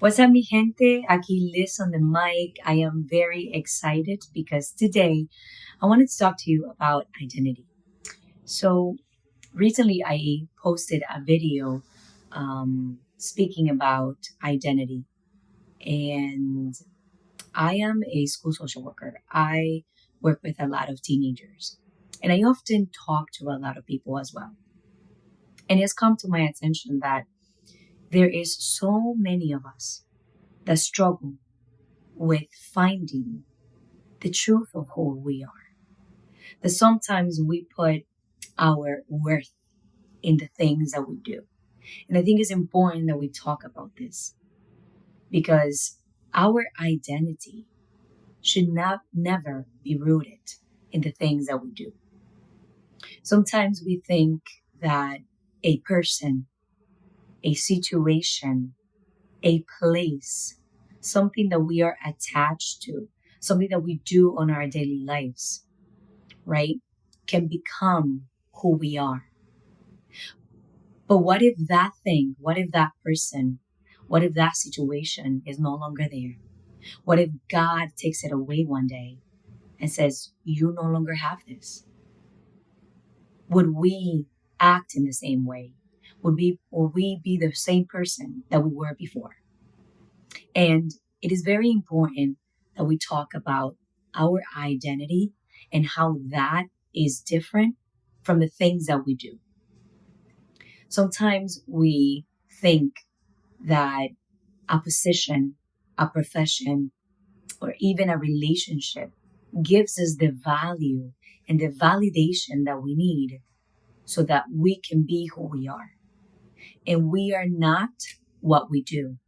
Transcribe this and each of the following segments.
What's up, mi gente? Aquí Liz on the mic. I am very excited because today I wanted to talk to you about identity. So, recently I posted a video speaking about identity, and I am a school social worker. I work with a lot of teenagers, and I often talk to a lot of people as well. And it's come to my attention that there is so many of us that struggle with finding the truth of who we are. That sometimes we put our worth in the things that we do. And I think it's important that we talk about this because our identity should not never be rooted in the things that we do. Sometimes we think that a person, a situation, a place, something that we are attached to, something that we do on our daily lives, right, can become who we are. But what if that thing, what if that person, what if that situation is no longer there? What if God takes it away one day and says, you no longer have this? Would we act in the same way? Would we be the same person that we were before? And it is very important that we talk about our identity and how that is different from the things that we do. Sometimes we think that a position, a profession, or even a relationship gives us the value and the validation that we need so that we can be who we are. And we are not what we do.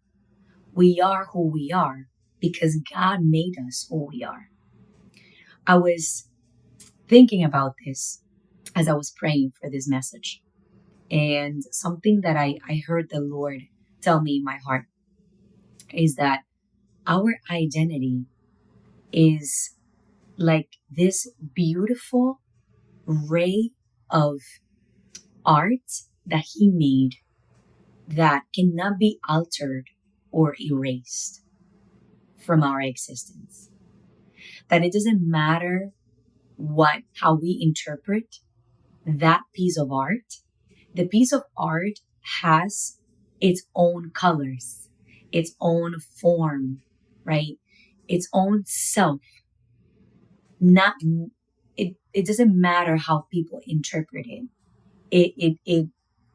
We are who we are because God made us who we are. I was thinking about this as I was praying for this message. And something that I heard the Lord tell me in my heart is that our identity is like this beautiful ray of art that He made that cannot be altered or erased from our existence. That it doesn't matter how we interpret that piece of art. The piece of art has its own colors, its own form, right? Its own self. Not it doesn't matter how people interpret it.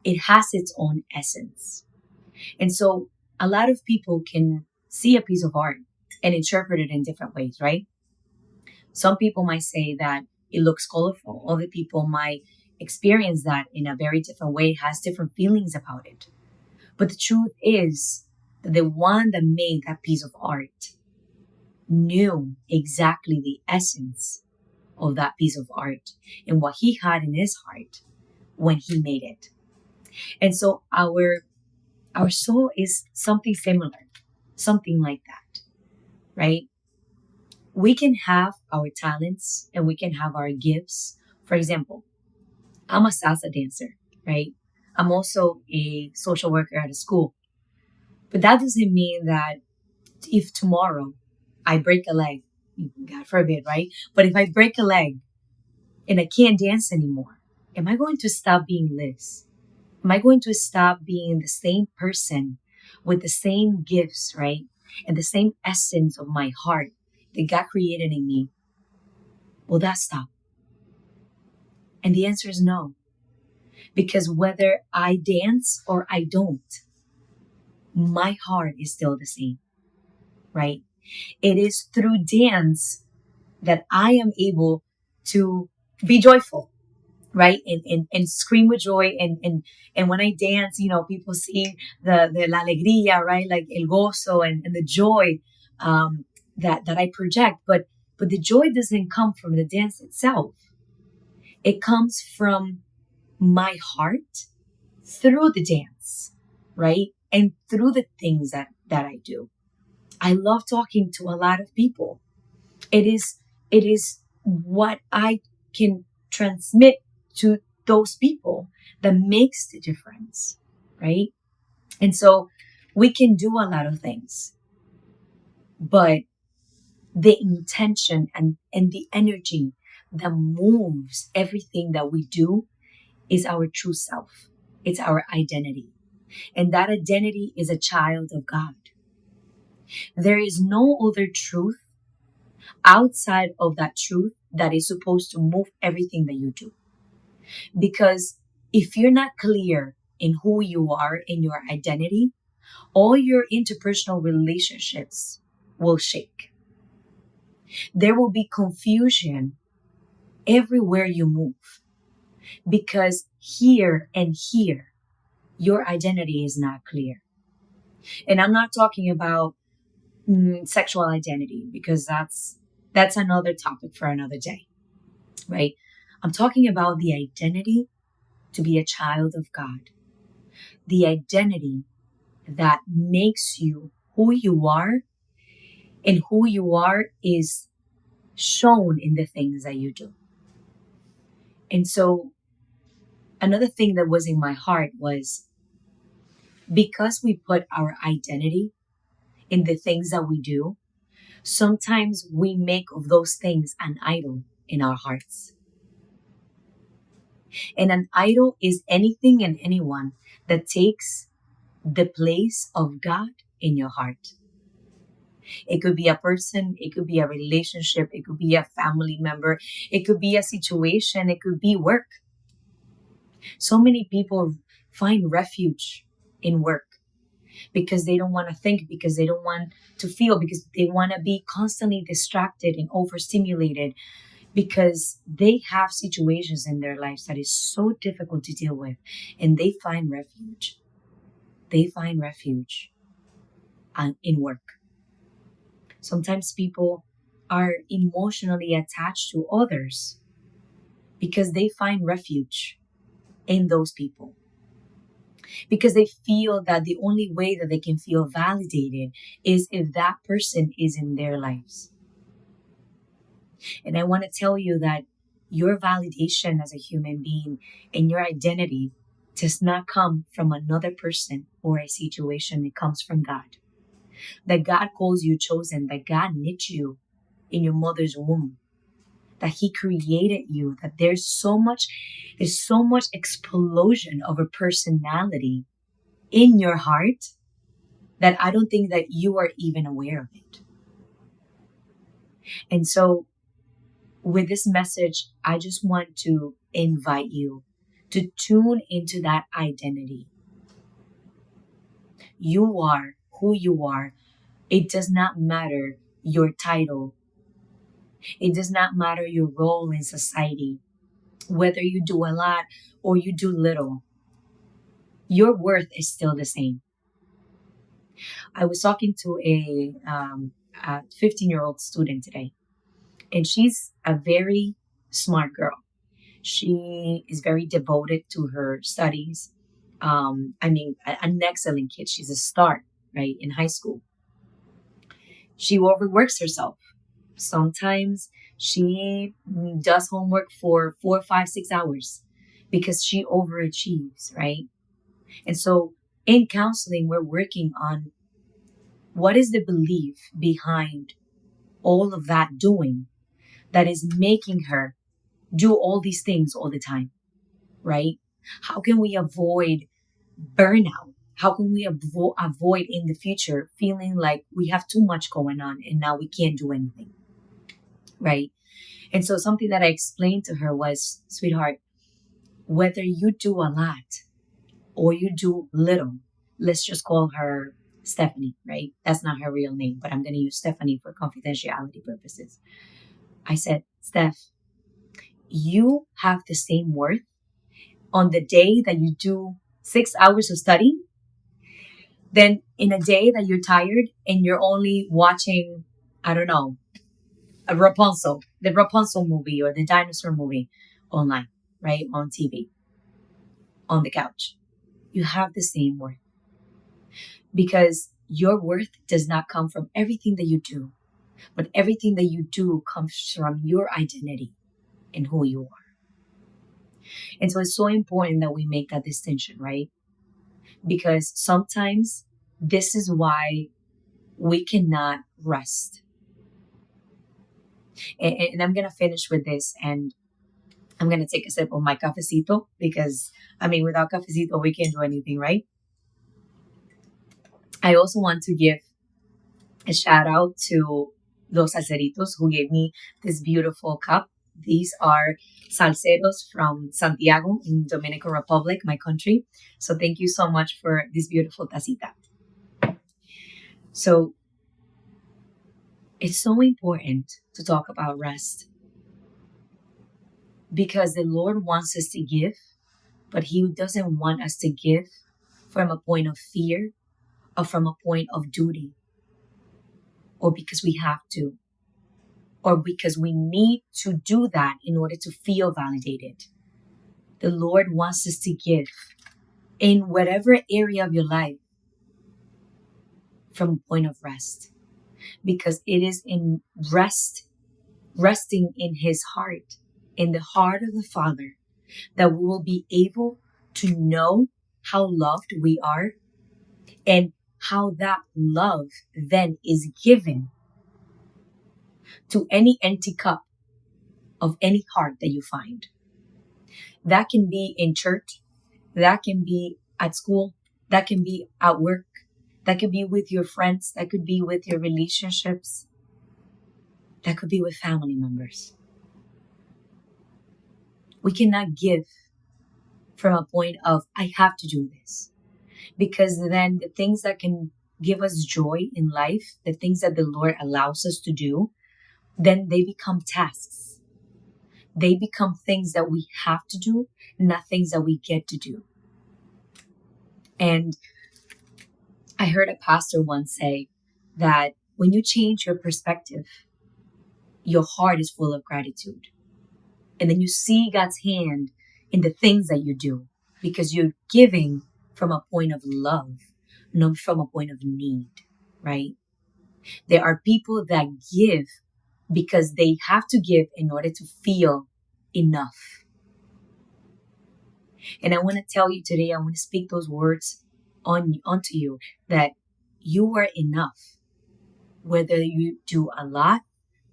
It has its own essence. And so a lot of people can see a piece of art and interpret it in different ways, right? Some people might say that it looks colorful. Other people might experience that in a very different way, has different feelings about it. But the truth is that the one that made that piece of art knew exactly the essence of that piece of art and what he had in his heart when he made it. And so our soul is something similar, something like that, right? We can have our talents and we can have our gifts. For example, I'm a salsa dancer, right? I'm also a social worker at a school. But that doesn't mean that if tomorrow I break a leg, God forbid, right? But if I break a leg and I can't dance anymore, am I going to stop being Liz? Am I going to stop being the same person with the same gifts, right? And the same essence of my heart that God created in me? Will that stop? And the answer is no. Because whether I dance or I don't, my heart is still the same, right? It is through dance that I am able to be joyful, right? And scream with joy. And when I dance, people see the la alegría, right? Like el gozo and the joy that I project. But the joy doesn't come from the dance itself. It comes from my heart through the dance, right? And through the things that I do. I love talking to a lot of people. It is what I can transmit to those people that makes the difference, right? And so We can do a lot of things, but the intention and the energy that moves everything that we do is our true self. It's our identity. And that identity is a child of God. There is no other truth outside of that truth that is supposed to move everything that you do. Because if you're not clear in who you are in your identity, all your interpersonal relationships will shake. There will be confusion everywhere you move because here and here, your identity is not clear. And I'm not talking about sexual identity because that's another topic for another day, right? I'm talking about the identity to be a child of God, the identity that makes you who you are, and who you are is shown in the things that you do. And so another thing that was in my heart was because we put our identity in the things that we do, sometimes we make of those things an idol in our hearts. And an idol is anything and anyone that takes the place of God in your heart. It could be a person, it could be a relationship, it could be a family member, it could be a situation, it could be work. So many people find refuge in work because they don't want to think, because they don't want to feel, because they want to be constantly distracted and overstimulated, because they have situations in their lives that is so difficult to deal with, and they find refuge. They find refuge in work. Sometimes people are emotionally attached to others because they find refuge in those people. Because they feel that the only way that they can feel validated is if that person is in their lives. And I want to tell you that your validation as a human being and your identity does not come from another person or a situation. It comes from God. That God calls you chosen, that God knit you in your mother's womb, that He created you, that there's so much explosion of a personality in your heart that I don't think that you are even aware of it. And so with this message, I just want to invite you to tune into that identity. You are who you are. It does not matter your title. It does not matter your role in society, whether you do a lot or you do little. Your worth is still the same. I was talking to a 15-year-old student today, and she's a very smart girl. She is very devoted to her studies. An excellent kid. She's a star, right, in high school. She overworks herself. Sometimes she does homework for 4, 5, 6 hours because she overachieves, right? And so in counseling, we're working on what is the belief behind all of that doing that is making her do all these things all the time, right? How can we avoid burnout? How can we avoid in the future feeling like we have too much going on and now we can't do anything, right? And so something that I explained to her was, sweetheart, whether you do a lot or you do little, let's just call her Stephanie, right? That's not her real name, but I'm going to use Stephanie for confidentiality purposes. I said, Steph, you have the same worth on the day that you do 6 hours of study than in a day that you're tired and you're only watching, I don't know, the Rapunzel movie or the dinosaur movie online, right? On TV, on the couch. You have the same worth because your worth does not come from everything that you do, but everything that you do comes from your identity and who you are. And so it's so important that we make that distinction, right? Because sometimes This is why we cannot rest. And I'm going to finish with this, and I'm going to take a sip of my cafecito because, I mean, without cafecito, we can't do anything, right? I also want to give a shout out to Los Salseritos who gave me this beautiful cup. These are salseros from Santiago in Dominican Republic, my country. So thank you so much for this beautiful tacita. So it's so important to talk about rest because the Lord wants us to give, but He doesn't want us to give from a point of fear or from a point of duty or because we have to or because we need to do that in order to feel validated. The Lord wants us to give in whatever area of your life from a point of rest because it is in resting in His heart, in the heart of the Father, that we will be able to know how loved we are and how that love then is given to any empty cup of any heart that you find. That can be in church, that can be at school, that can be at work, that could be with your friends, that could be with your relationships, that could be with family members. We cannot give from a point of, I have to do this. Because then the things that can give us joy in life, the things that the Lord allows us to do, then they become tasks. They become things that we have to do, not things that we get to do. And I heard a pastor once say that when you change your perspective, your heart is full of gratitude. And then you see God's hand in the things that you do because you're giving from a point of love, not from a point of need, right? There are people that give because they have to give in order to feel enough. And I want to tell you today, I want to speak those words onto you that you are enough, whether you do a lot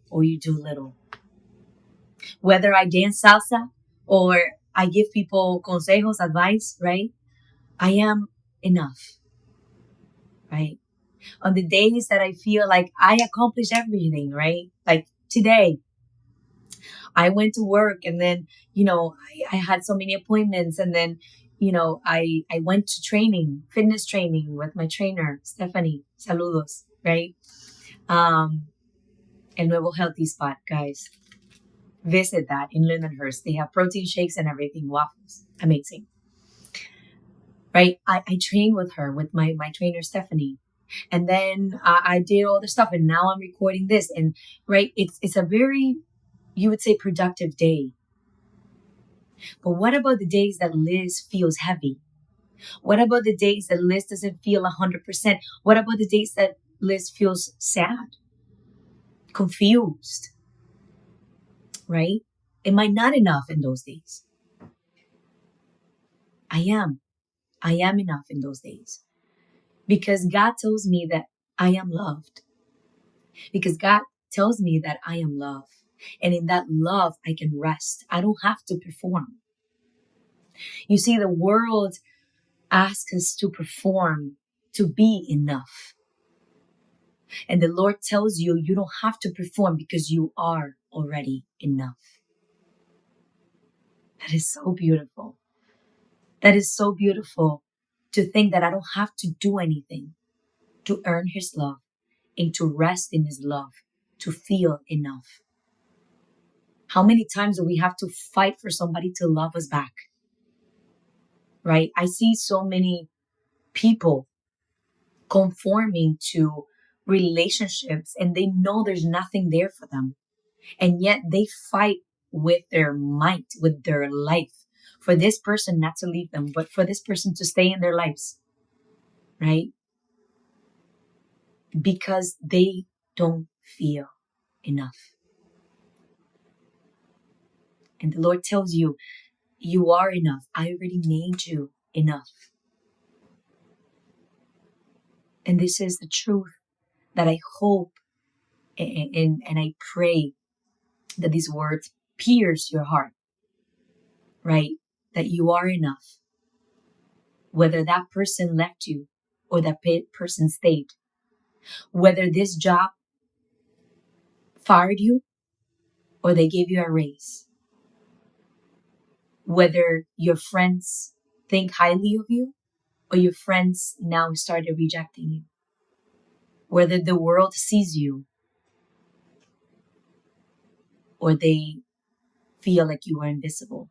or you do little. Whether I dance salsa or I give people consejos, advice, right? I am enough, right? On the days that I feel like I accomplished everything, right? Like today, I went to work and then, I had so many appointments and then, I went to training, fitness training with my trainer, Stephanie. Saludos, right? El Nuevo Healthy Spot, guys. Visit that in Lindenhurst. They have protein shakes and everything, waffles. Amazing. Right? I trained with her, with my trainer, Stephanie. And then I did all the stuff and now I'm recording this. And right, it's a very, you would say, productive day. But what about the days that Liz feels heavy? What about the days that Liz doesn't feel 100%? What about the days that Liz feels sad, confused, right? Am I not enough in those days? I am. I am enough in those days because God tells me that I am loved. Because God tells me that I am love. And in that love, I can rest. I don't have to perform. You see, the world asks us to perform, to be enough. And the Lord tells you, you don't have to perform because you are already enough. That is so beautiful. That is so beautiful to think that I don't have to do anything to earn His love and to rest in His love, to feel enough. How many times do we have to fight for somebody to love us back? Right? I see so many people conforming to relationships and they know there's nothing there for them. And yet they fight with their might, with their life for this person not to leave them, but for this person to stay in their lives. Right? Because they don't feel enough. And the Lord tells you, you are enough. I already made you enough. And this is the truth that I hope and I pray that these words pierce your heart, right? That you are enough, whether that person left you or that person stayed, whether this job fired you or they gave you a raise, whether your friends think highly of you or your friends now started rejecting you, whether the world sees you or they feel like you are invisible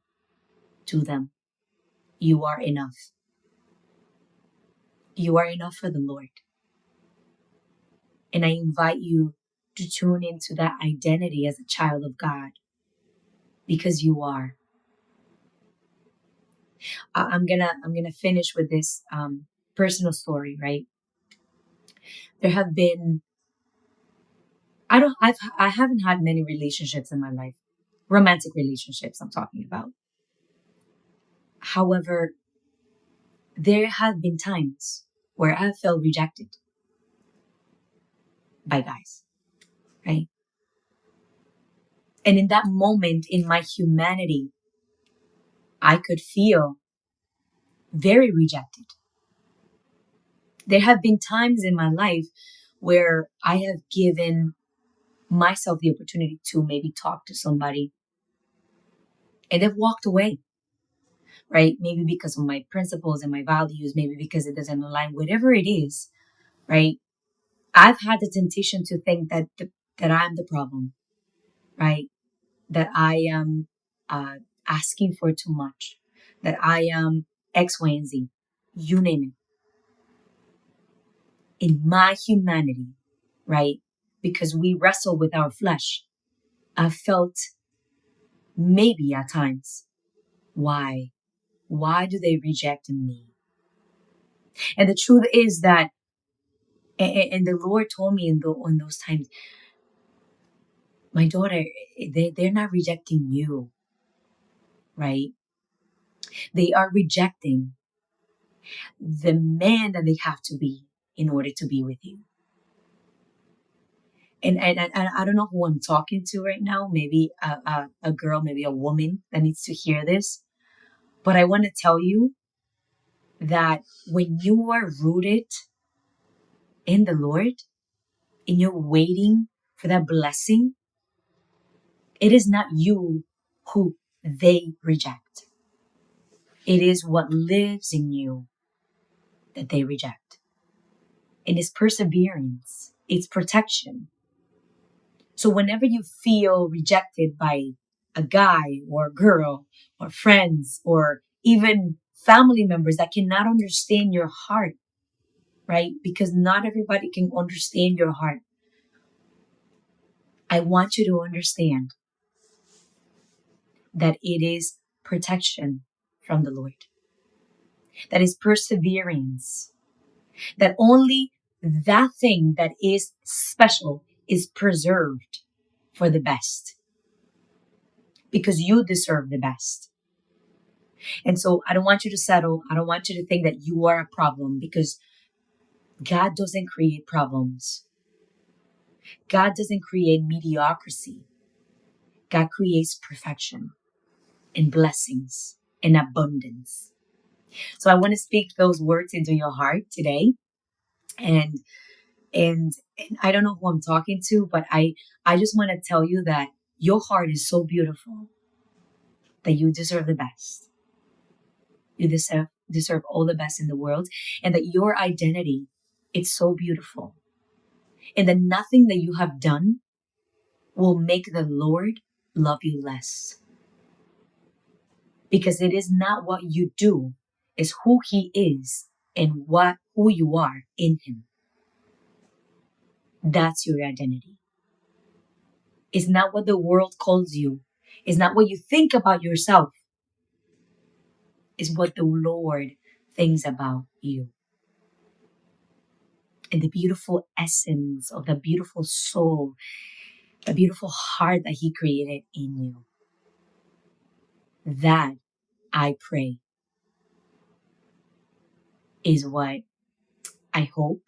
to them. You are enough. You are enough for the Lord. And I invite you to tune into that identity as a child of God because you are. I'm gonna finish with this personal story, right? There have been I haven't had many relationships in my life, romantic relationships I'm talking about. However, there have been times where I felt rejected by guys, right? And in that moment, in my humanity, I could feel very rejected. There have been times in my life where I have given myself the opportunity to maybe talk to somebody and they've walked away, right? Maybe because of my principles and my values, maybe because it doesn't align, whatever it is, right? I've had the temptation to think that I'm the problem, right? That I am asking for too much, that I am X, Y, and Z, you name it. In my humanity, right? Because we wrestle with our flesh. I felt maybe at times, why? Why do they reject me? And the truth is that, and the Lord told me in those times, my daughter, they're not rejecting you, right? They are rejecting the man that they have to be in order to be with you. And I don't know who I'm talking to right now. Maybe a girl, maybe a woman that needs to hear this. But I want to tell you that when you are rooted in the Lord and you're waiting for that blessing, it is not you who they reject. It is what lives in you that they reject. And it's perseverance, it's protection. So whenever you feel rejected by a guy or a girl or friends or even family members that cannot understand your heart, right? Because not everybody can understand your heart. I want you to understand that it is protection from the Lord. That is perseverance. That only that thing that is special is preserved for the best. Because you deserve the best. And so I don't want you to settle. I don't want you to think that you are a problem because God doesn't create problems. God doesn't create mediocrity. God creates perfection and blessings and abundance. So I want to speak those words into your heart today. And and I don't know who I'm talking to, but I just want to tell you that your heart is so beautiful that you deserve the best. You deserve all the best in the world, and that your identity, it's so beautiful. And that nothing that you have done will make the Lord love you less. Because it is not what you do, it's who He is and who you are in Him. That's your identity. It's not what the world calls you. It's not what you think about yourself. It's what the Lord thinks about you. And the beautiful essence of the beautiful soul, the beautiful heart that He created in you. That, I pray, is what I hope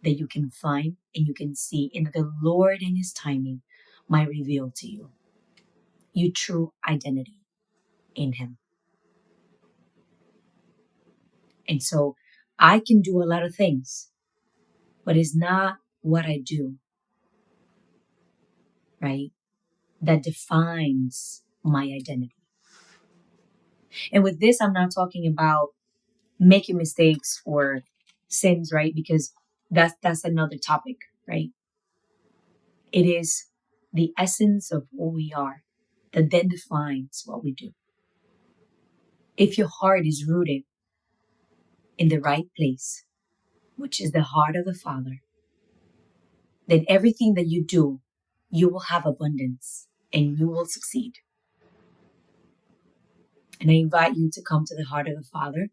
that you can find and you can see, and that the Lord in His timing might reveal to you your true identity in Him. And so I can do a lot of things, but it's not what I do, right? That defines my identity. And with this, I'm not talking about making mistakes or sins, right? Because that's another topic, right? It is the essence of who we are that then defines what we do. If your heart is rooted in the right place, which is the heart of the Father, then everything that you do, you will have abundance and you will succeed. And I invite you to come to the heart of the Father.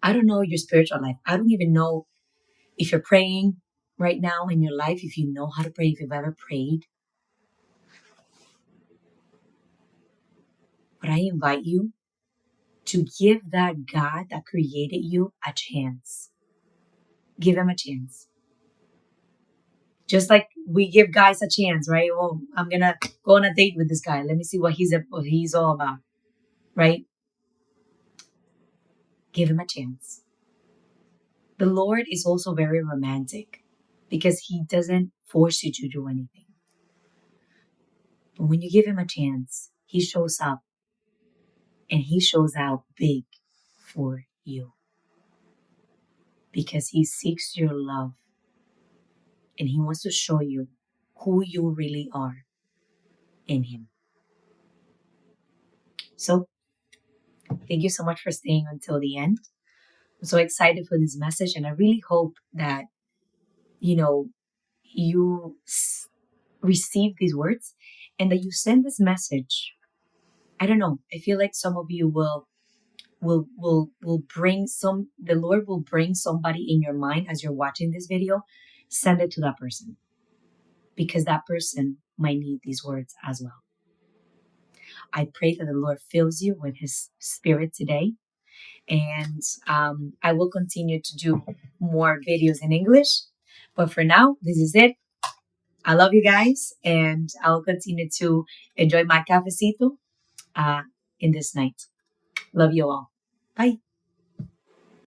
I don't know your spiritual life. I don't even know if you're praying right now in your life, if you know how to pray, if you've ever prayed. But I invite you to give that God that created you a chance. Give Him a chance. Just like we give guys a chance, right? Oh, I'm going to go on a date with this guy. Let me see what he's all about, right? Give him a chance. The Lord is also very romantic because He doesn't force you to do anything. But when you give Him a chance, He shows up and He shows out big for you because He seeks your love and He wants to show you who you really are in Him. So, thank you so much for staying until the end. I'm so excited for this message, and I really hope that, you receive these words and that you send this message. I don't know. I feel like some of you will bring the Lord will bring somebody in your mind as you're watching this video. Send it to that person because that person might need these words as well. I pray that the Lord fills you with His Spirit today. And I will continue to do more videos in English. But for now, this is it. I love you guys, and I'll continue to enjoy my cafecito in this night. Love you all. Bye.